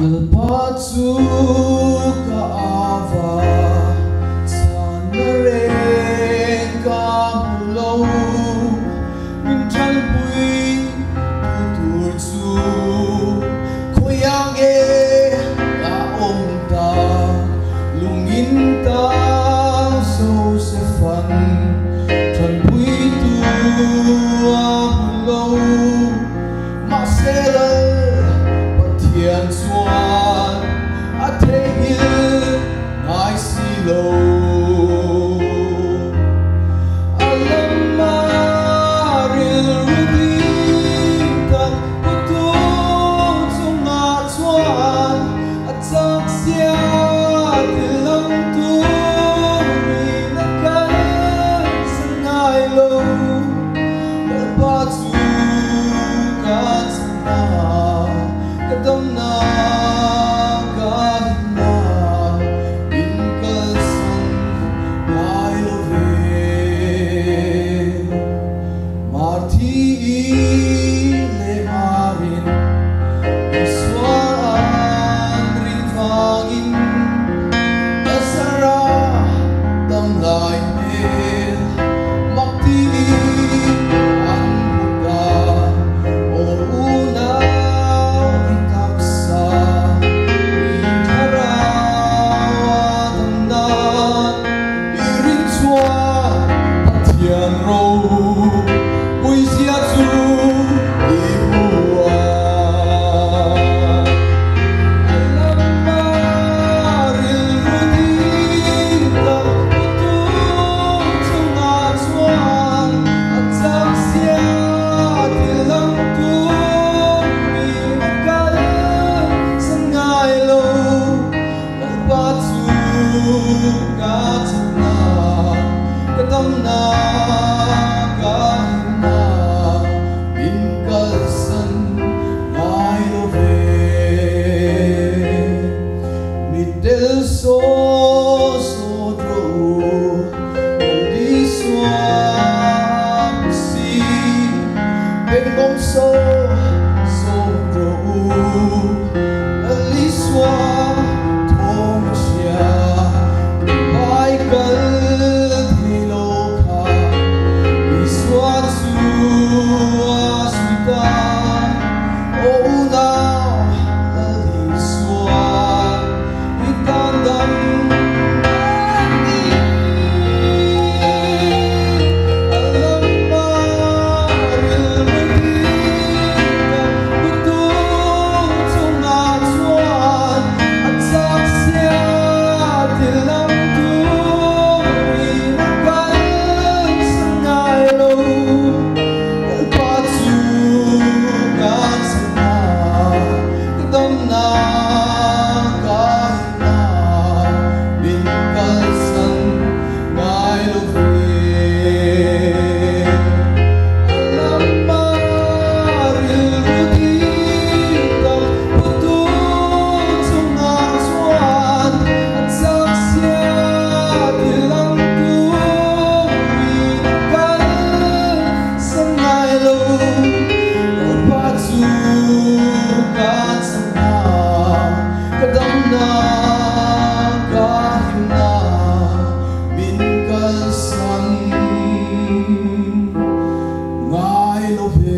Patu kaava sanare kamulo mintan pui tutursu koyange ka omta lunginta so sefan tan pui tu amulo masela Thiên xuân a thế yêu ai xì lô a lâm ma ril ruti tan tu chung ngã xuân a chắc xia thì lâm tu mi na cái sân ai lô a ba chu kan sana Kadam na kahit na Inkalsan ay love Marti ile marin Iswaan rin fangin Nasara damlay mel Makti ang buka O una Thiên rô ui xia chu i bùa Lâm ma ril ruti tâm tu chung ngã xuân a chắc xia thì lâm tu mi na cái sân ngai lô a ba chu ka chit na Kadam na kahit na Inkalsan ay love Middel so sodro Naliswa si Bengom so sodro Naliswa Tong siya Baikal Ngai love